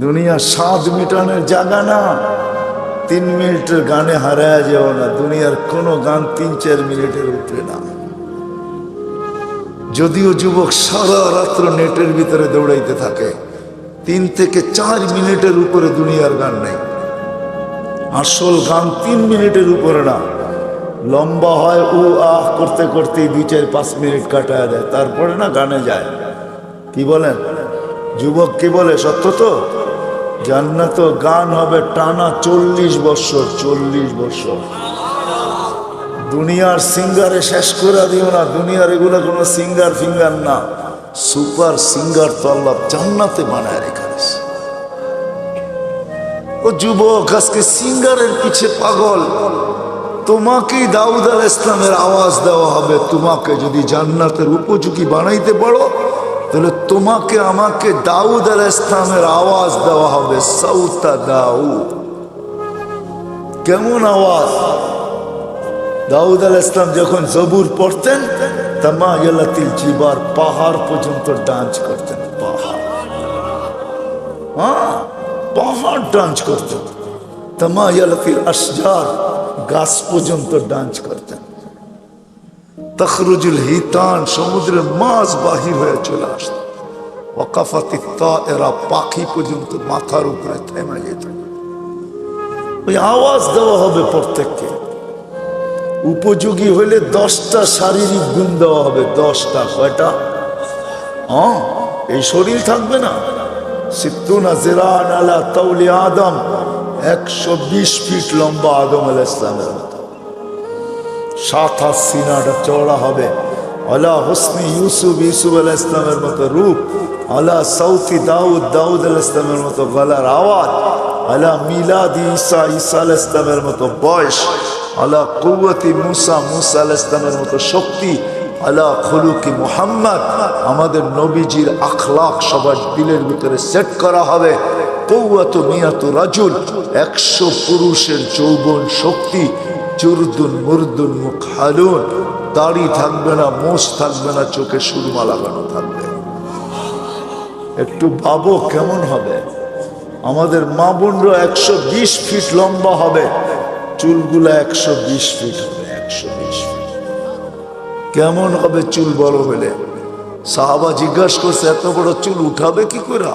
দুনিয়া স্বাদ মিটানোর জায়গা না। 3 মিনিটের গানে হারায় যাও না। দুনিয়ার কোনো গান 3-4 মিনিটের উপরে না। যদিও যুবক সারা রাত্র নেটের ভিতরে দৌড়াইতে থাকে, 3 থেকে 4 মিনিটের উপরে দুনিয়ার গান নেই। আসল গান 3 মিনিটের উপরে না। লম্বা হয় ও আহ করতে করতে 2-4-5 মিনিট কাটায় দেয়, তারপরে না গানে যায়। কি বলেন যুবক, কি বলে? সত্য তো। জান্নাত গান হবে টানা 40 বছর। 40 বছর। দুনিয়ার সিঙ্গারে শেষ করে দিও না। দুনিয়ার এগুলো কোনো সিঙ্গার ফিঙ্গার না, সুপার সিঙ্গার তো আল্লাহ জান্নাতে বানায় রেখেছে। ও যুবক, আজকে সিঙ্গারের পিছে পাগল। তোমাকেই দাউদ আলাইহিস সালামের আওয়াজ দেওয়া হবে। তোমাকে যদি জান্নাতের উপযোগী বানাইতে পারো, তাহলে তোমাকে আমাকে দাউদ আলাইহিস সালামের আওয়াজ দেওয়া হবে। সাউতা দাউদ। কেমন আওয়াজ? দাউদ আলাইহিস সালাম যখন জবুর পড়তেন, তামায়ালাতিল জিবার, পাহাড় পর্যন্ত ডান্স করতেন। পাহাড়, হ্যাঁ, পাহাড় ডান্স করতেন। তামায়ালাতিল আশজার, গাছ পর্যন্ত ডান্স করতেন। তখরুজুল হিতান, সমুদ্রের মাছ বাহির হয়ে চলে আসত। ওয়াকাফাতিত তায়রা, পাখি পর্যন্ত মাথার উপরে থেমে যেত। ওই আওয়াজ দেওয়া হবে প্রত্যেককে। উপযোগী হইলে 10টা শারীরিক গুণ দেওয়া হবে। 10টা। কয়টা? হ্যাঁ, এই শরীর থাকবে না। সিত্তুনা জিরান আলা তাওলি আদম, 120 ফিট লম্বা আদম আলাইহিস সালামের মতো। 7 হাত সিনাটা চওড়া হবে। আলা হুসনি ইউসুফ, ইউসুফ আলাইহিস সালামের মতো রূপ। আলা সাউতি দাউদ, দাউদ আলাইহিস সালামের মতো গলার আওয়াজ। আলা মিলাদি ঈসা, ঈসা আলাইহিস সালামের মতো বয়স। আলা কুওয়াতি মুসা, মুসা আলাইহিস সালামের মতো শক্তি। আলা খুলুকি মুহাম্মদ, আমাদের নবীজির আখলাক সবার দিলের ভিতরে সেট করা হবে। কুওয়াতু মিয়াতু রাজুল, 100 পুরুষের যৌবন শক্তি। চুরদুন মুরদুন মুকহালুন, দাড়ি থাকবে না, মোষ থাকবে না, চোখে সুরমা লাগানো থাকবে। একটু ভাবো কেমন হবে। আমাদের মা বোনরা 120 ফিট লম্বা হবে, চুলগুলা 120 ফিট হবে। 120 ফিট কেমন হবে চুল বড় হলে? সাহাবা জিজ্ঞাসা করছে, এত বড় চুল উঠাবে কি করে?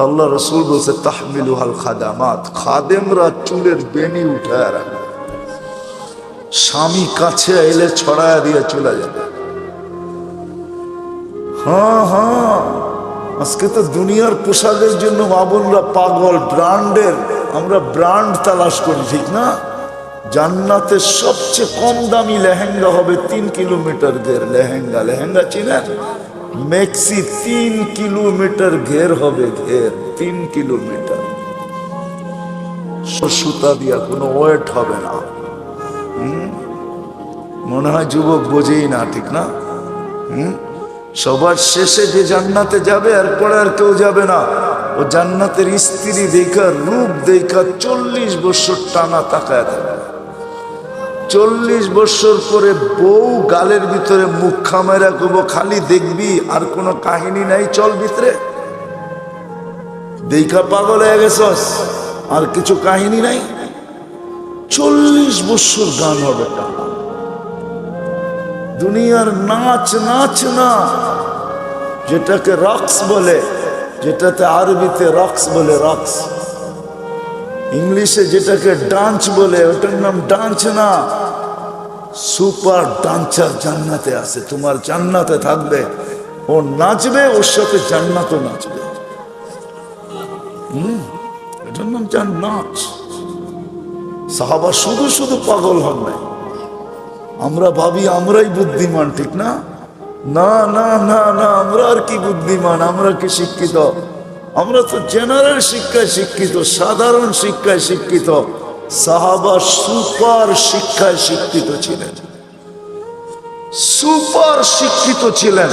আল্লাহ রসুল বলছে, তাহমিলুহাল খাদামাত, খাদেমরা চুলের বেনি উঠায় রাখে। স্বামী কাছে এলে ছড়ায়া দিয়ে চলে যাবে। হ্যাঁ হ্যাঁ, আজকে তো দুনিয়ার পোশাকের জন্য মা বোনরা পাগল। ব্র্যান্ডের, আমরা ব্র্যান্ড তালাশ করি, ঠিক না? জান্নাতের সবচেয়ে কম দামি লেহেঙ্গা হবে 3 কিলোমিটার ঘের। লেহেঙ্গা, লেহেঙ্গা চিনেন? মেক্সি 3 কিলোমিটার ঘের হবে। ঘের 3 কিলোমিটার। সুতা দিয়া কোনো ওয়েট হবে না। মনে হয় যুবক বোঝেই না, ঠিক না? সবার শেষে যে জান্নাতে যাবে, এরপরে আর কেউ যাবে না। ও জান্নাতের স্ত্রী দেখা, রূপ দেখা 40 বছর টানা তাকায় থাকে। 40 বছর পরে বউ গালের ভিতরে মুখ খামেরা করবো, খালি দেখবি, আর কোনো কাহিনী নাই। চল ভিতরে দেখা পাগল হয়ে গেছস, আর কিছু কাহিনী নাই। 40 বছর গান হবে টানা। দুনিয়ার নাচ, নাচ না, যেটাকে রক্স বলে, যেটাতে আরবিতে রক্স বলে, রক্স। ইংলিশে যেটাকে ডান্স বলে, ওটার নাম ডান্স না। সুপার ডান্সার জান্নাতে আছে। তোমার জান্নাতে থাকবে, ও নাচবে, ওর সাথে জান্নাতও নাচবে। এটার নাম জান্নাত। সাহাবা শুধু শুধু পাগল হন নাই। আমরা ভাবি আমরাই বুদ্ধিমান, ঠিক না? না না না না, আমরা আর কি বুদ্ধিমান, আমরা কি শিক্ষিত? আমরা তো জেনারেল শিক্ষায় শিক্ষিত, সাধারণ শিক্ষায় শিক্ষিত। সাহাবা সুপার শিক্ষায় শিক্ষিত ছিলেন, সুপার শিক্ষিত ছিলেন,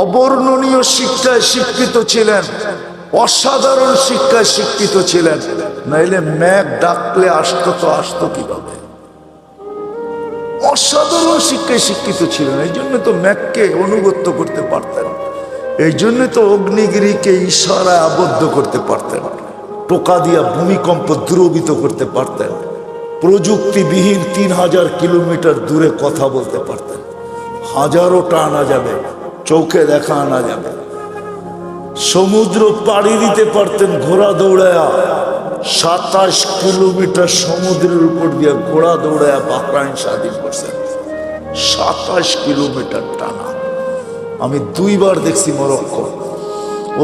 অবর্ণনীয় শিক্ষায় শিক্ষিত ছিলেন, অসাধারণ শিক্ষায় শিক্ষিত ছিলেন। নাইলে মেঘ ডাকলে আসতো তো আসতো কিভাবে? অসাধারণ শিক্ষায় শিক্ষিত ছিলেন, এই জন্য তো মেঘকে অনুগত্য করতে পারতেন। এই জন্য তো অগ্নিগিরিকে ইশারায় আবদ্ধ করতে পারতেন, টোকা দিয়া ভূমিকম্প দ্রবিত করতে পারতেন, প্রযুক্তিবিহীন 3000 কিলোমিটার দূরে কথা বলতে পারতেন, হাজারোটা আনা যাবে, চোখে দেখা আনা যাবে, সমুদ্র পাড়ি দিতে পারতেন ঘোড়া দৌড়ায়া, 27 কিলোমিটার সমুদ্রের উপর দিয়ে ঘোড়া দৌড়ায়া বাহরাইন স্বাধীন করছেন, 27 কিলোমিটার টানা। আমি 2 বার দেখছি মরক্কো।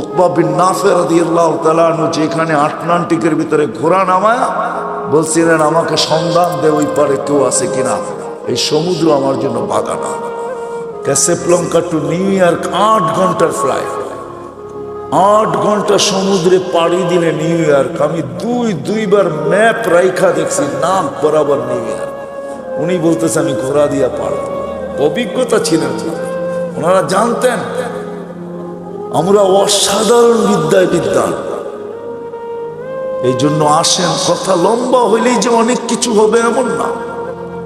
উকবা বিন নাফে রাদিয়াল্লাহু তাআলা আনহু যেখানে আটলান্টিকের ভিতরে ঘোড়া নামায়া বলছিলেন, আমাকে সন্ধান দে ওই পারে কেউ আছে কিনা, এই সমুদ্র আমার জন্য বাধা না। ক্যাসাব্লাঙ্কা টু নিউ ইয়র্ক 8 ঘন্টার ফ্লাইট, 8 ঘন্টা সমুদ্রে পাড়ি দিলে নিউ ইয়র্ক। আমি দুইবার ম্যাপ রাইখা দেখছি, নাম বরাবর নিউ ইয়র্ক। উনি বলতেছে আমি ঘোড়া দিয়া পারব, অভিজ্ঞতা ছিলেন, ওনারা জানতেন আমরা অসাধারণ বিদ্যায় বিদ্যান। এই জন্য আসেন, কথা লম্বা হইলেই যে অনেক কিছু হবে এমন না,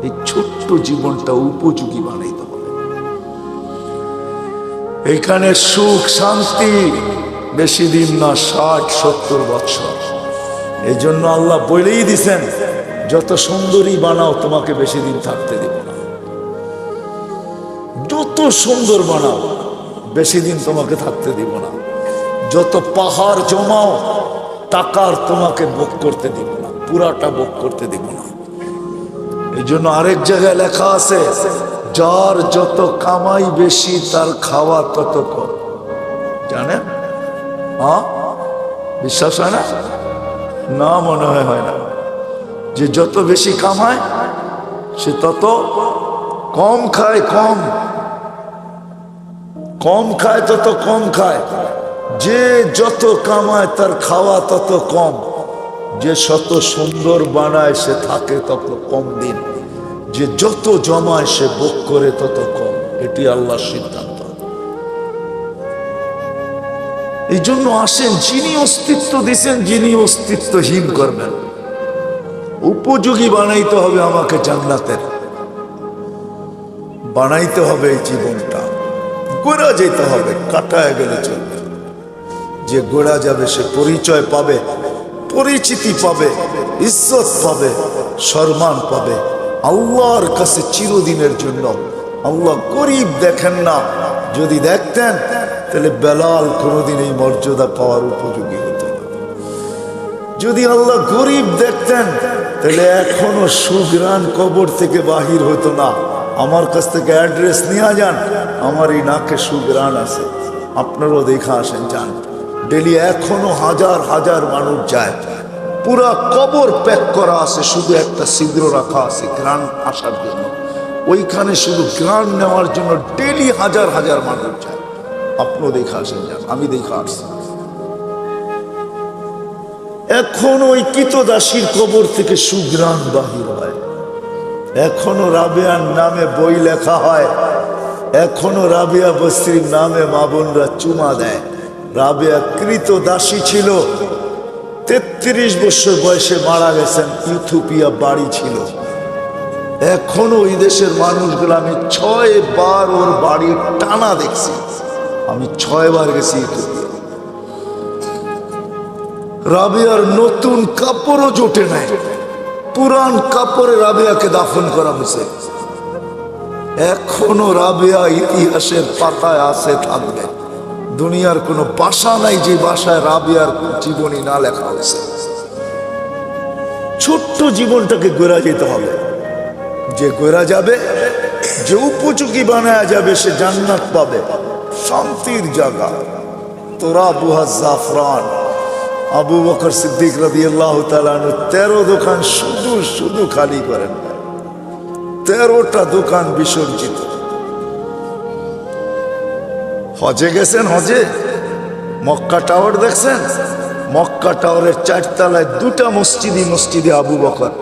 এই ছোট্ট জীবনটা উপযোগী বানাইতে হবে। এইখানে সুখ শান্তি বেশি দিন না, 60-70 বছর। এই জন্য আল্লাহ বলেই দিছেন, যত সুন্দরী বানাও তোমাকে বেশি দিন থাকতে দেব না, যত সুন্দর বানাও বেশি দিন তোমাকে থাকতে দিব না, যত পাহাড় জমাও টাকার তোমাকে ভোগ করতে দিব না, পুরাটা ভোগ করতে দিব না। এই জন্য আরেক জায়গায় লেখা আছে, যার যত কামাই বেশি তার খাওয়া তত কম। জানেন? হ্যাঁ, বিশ্বাস হয় না? না, মনে হয় না। যে যত বেশি কামায় সে তত কম খায়, কম খায় তত কম খায়। যে যত কামায় তার খাওয়া তত কম, যে শত সুন্দর বানায় সে থাকে তত কম দিন, যে যত জমায় সে ভোগ করে তত কম। এটি আল্লাহর সিদ্ধান্ত। এই জন্য আসেন, যিনি অস্তিত্ব দিচ্ছেন, যিনি অস্তিত্বহীন করবেন, উপযোগী বানাইতে হবে আমাকে জান্নাতের, বানাইতে হবে এই জীবনটা। গোড়া যেতে হবে, কাটায় গেলে চলবে। যে গোড়া যাবে সে পরিচয় পাবে, পরিচিতি পাবে, ইজ্জত পাবে, সম্মান পাবে আল্লাহর কাছে চিরদিনের জন্য। আল্লাহ গরিব দেখেন না, যদি দেখতেন তাহলে বেলাল কোনোদিন এই মর্যাদা পাওয়ার উপযোগী হতো না। যদি আল্লাহ গরিব দেখতেন তাহলে এখনো সুগ্রাণ কবর থেকে বাহির হতো না। আমার কাছ থেকে অ্যাড্রেস নিয়ে যান, আমার এই নাকে সুগ্রাণ আছে, আপনারাও দেখা আসেন, যান। ডেলি এখনো হাজার হাজার মানুষ যায়, পুরা কবর প্যাক করা আছে, শুধু একটা ছিদ্র রাখা আছে গ্রাণ আসার জন্য। ওইখানে শুধু গ্রাণ নেওয়ার জন্য ডেলি হাজার হাজার মানুষ যায়। আপনিও দেখা আসেন, যান, আমি দেখা আসছি। এখন ওই কিতদাসীর কবর থেকে সুগ্রাণ বাহির হয়, এখনো রাবেয়ার নামে বই লেখা হয়, এখনো রাবেয়া বস্তির নামে মা বোনরা চুমা দেয়। রাবেয়া কৃতদাসী ছিল, 33 বছর বয়সে মারা গেছেন, ইথিওপিয়া বাড়ি ছিল। এখনো ওই দেশের মানুষগুলো, আমি 6 বার ওর বাড়ির টানা দেখছি, আমি 6 বার গেছি ইথিওপিয়া। রাবেয়ার নতুন কাপড়ও জোটে নাই, পুরান কাপড়ে রাবেয়াকে দাফন করা হয়েছে। এখনো রাবেয়া ইতিহাসের পাতায় আছে, থাকবে। দুনিয়ার কোনো ভাষা নাই যে ভাষায় রাবেয়ার জীবনী না লেখা হয়েছে। ছোট্ট জীবনটাকে গড়া যেতে হবে, যে গড়া যাবে, যে উপযোগী বানায়া যাবে, সে জান্নাত পাবে, শান্তির জায়গা। তোরা বুহা জাফরান, আবু বকর সিদ্দিক রাদিয়াল্লাহু তাআলা আনহু 13 দোকান শুধু খালি করেন, 13টা দোকান বিসর্জিত। হজে গেছেন, হজে মক্কা টাওয়ার দেখছেন? মক্কা টাওয়ারের 4 তলায় 2টা মসজিদে আবু বকর,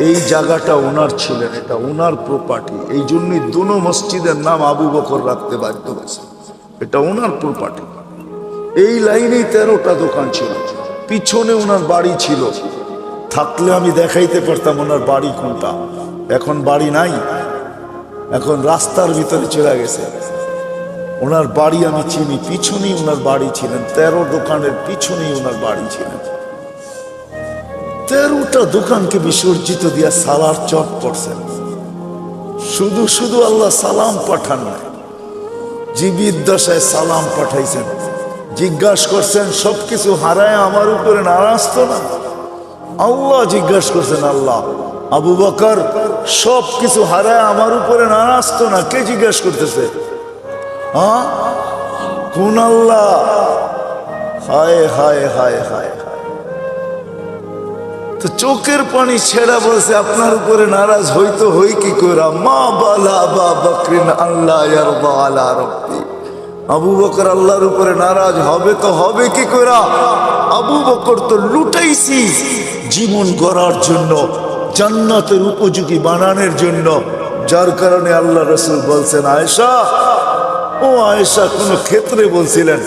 এই জায়গাটা ওনার ছিলেন, এটা ওনার প্রপার্টি। এই জন্যই দুনো মসজিদের নাম আবু বকর রাখতে বাধ্য হয়েছে, এটা ওনার প্রপার্টি। এই লাইনেই 13টা দোকান ছিল, পিছনে ওনার বাড়ি ছিল। থাকলে আমি দেখাইতে পারতাম ওনার বাড়ি কোনটা। এখন বাড়ি নাই, এখন রাস্তার ভিতরে চলে গেছে। ওনার বাড়ি আমি চিনি, পিছনেই ওনার বাড়ি ছিলেন, 13 দোকানের পিছনেই ওনার বাড়ি ছিলেন। 13টা দোকানকে বিসর্জিত দিয়া সালার চট করছেন। শুধু শুধু আল্লাহ সালাম পাঠান নাই, জীবিত দশায় সালাম পাঠাইছেন। জিজ্ঞাসা করছেন সবকিছু হারায় আমার উপরে নারাজ তো না? আল্লাহ জিজ্ঞাসা করছেন, আল্লাহ আবু বকর সবকিছু হারায় আমার উপরে নারাজ তো না? কে জিজ্ঞাসা করতেছে? হ্যাঁ, কোন আল্লাহ? হায় হায় হায় হায় হায়। তো চোখের পানি ছেড়া বলছে আপনার উপরে নারাজ হইতো হই কি কইরা? মা বালা আবা বকরিন আল্লাহ ইয়ারদা আলা রাব্বি। আবু বকর আল্লাহর উপরে নারাজ হবে তো হবে কি কইরা? আবু বকর তো লুটাইছি জীবন গড়ার জন্য, জান্নাতের উপযোগী বানানোর জন্য, যার কারণে আল্লাহ রাসূল বলছেন, আয়েশা ও আয়েশা, কোন ক্ষেত্রে বলছিলেন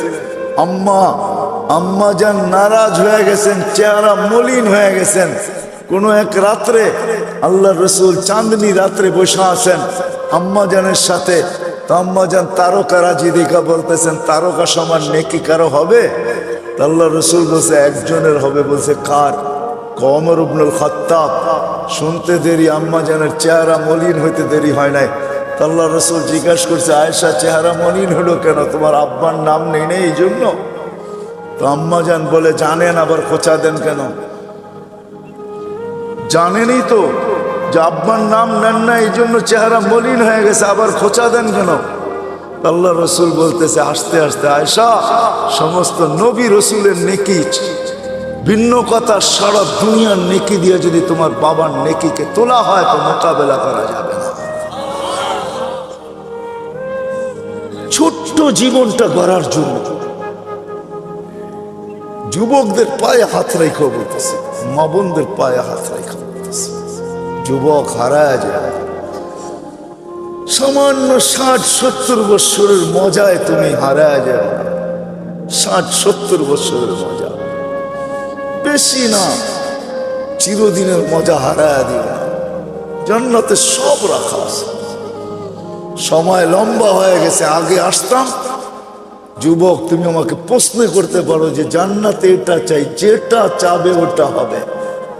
আম্মা যান নারাজ হয়ে গেছেন, চেহারা মলিন হয়ে গেছেন। কোন এক রাত্রে আল্লাহ রসুল চাঁদনি রাত্রে বসে আছেন আম্মা জানের সাথে। তো আম্মা যান তারকা রাজি দেখা বলতেছেন, তারকা সমান নেকি কারো হবে? আল্লাহ রসুল বলছে একজনের হবে। বলছে কার? ওমর ইবনুল খাত্তাব। শুনতে দেরি, আম্মা জানের চেহারা মলিন হইতে দেরি হয় নাই। আল্লাহ রসুল জিজ্ঞাসা করছে, আয়েশা চেহারা মলিন হলো কেন? তোমার আব্বার নাম নেই নেই এই জন্য? তো আম্মা জান বলে, জানেন আবার খোঁচা দেন কেন? জানেনই তো যে আব্বার নাম নেন না, এই জন্য চেহারা মলিন হয়ে গেছে, আবার খোঁচা দেন কেন? আল্লাহ রসুল বলতেছে আস্তে আস্তে, আয়েশা সমস্ত নবী রসুলের নেকি ভিন্ন কথা, সারা দুনিয়ার নেকি দিয়ে যদি তোমার বাবার নেকিকে তোলা হয় তো মোকাবেলা করা যাবে না। ছোট্ট জীবনটা গড়ার জন্য যুবকদের পায়ে হাত রেখে বলতেছে, মা বোনদের পায়ে হাত রেখে বলতেছে, যুবক হারায় যায়। সামান্য 60-70 বছরের মজায় তুমি হারায় যাবে। 60-70 বছরের মজা বেশি না, চিরদিনের মজা হারায় দিবে না। জান্নাতে সব রাখা আছে। সময় লম্বা হয়ে গেছে, আগে আসতাম। যুবক তুমি আমাকে প্রশ্ন করতে পারো যে জান্নাতে এটা চাই, যেটা চাবে ওটা হবে।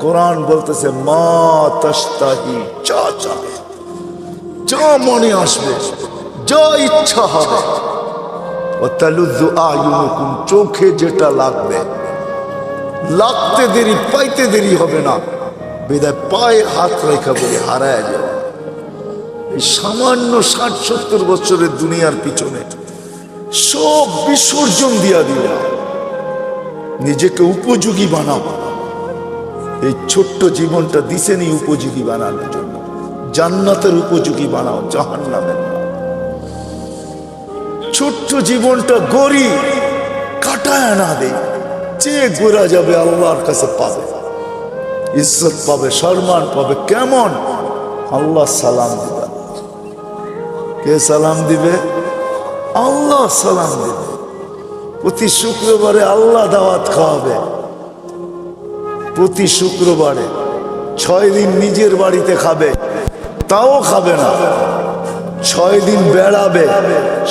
কোরআন বলতেছে মা তাশতাহি, যা চাবে, যা মনে আসবে, যা ইচ্ছা হবে। ওয়াতালুযু আয়ুনুকুম, চোখে যেটা লাগবে, লাগতে দেরি পাইতে দেরি হবে না। বিদায় পায়ে হাত রেখা বলে হারায় যাবে। এই সামান্য 60-70 বছরের দুনিয়ার পিছনে সব বিসর্জন দিয়া দিও, নিজেকে উপযোগী বানাও। এই ছোট্ট জীবনটা দিছেনি উপযোগী বানানোর জন্য, জান্নাতের উপযোগী বানাও, জাহান্নামের না। ছোট্ট জীবনটা গড়ি কাটায় না দে, যে গোরা যাবে আল্লাহর কাছে পাবে, ইজ্জত পাবে, সম্মান পাবে। কেমন? আল্লাহ সালাম দিবে। কে সালাম দিবে? আল্লাহ সালাম দিবে। প্রতি শুক্রবারে আল্লাহ দাওয়াত খাওয়াবে। প্রতি শুক্রবারে 6 দিন নিজের বাড়িতে খাবে, তাও খাবে না। 6 দিন বেড়াবে,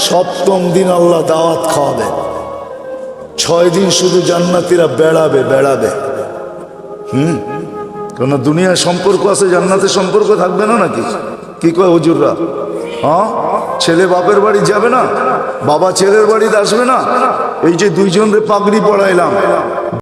7ম দিন আল্লাহ দাওয়াত খাওয়াবে। 6 দিন শুধু জান্নাতীরা বেড়াবে বেড়াবে। কোন দুনিয়ার সম্পর্ক আছে, জান্নাতের সম্পর্ক থাকবে না নাকি? কি কয় হুজুররা? হ্যাঁ, ছেলে বাপের বাড়ি যাবে না, বাবা ছেলের বাড়িতে আসবে না। এই যে 2 জনরে পাগড়ি পড়াইলাম,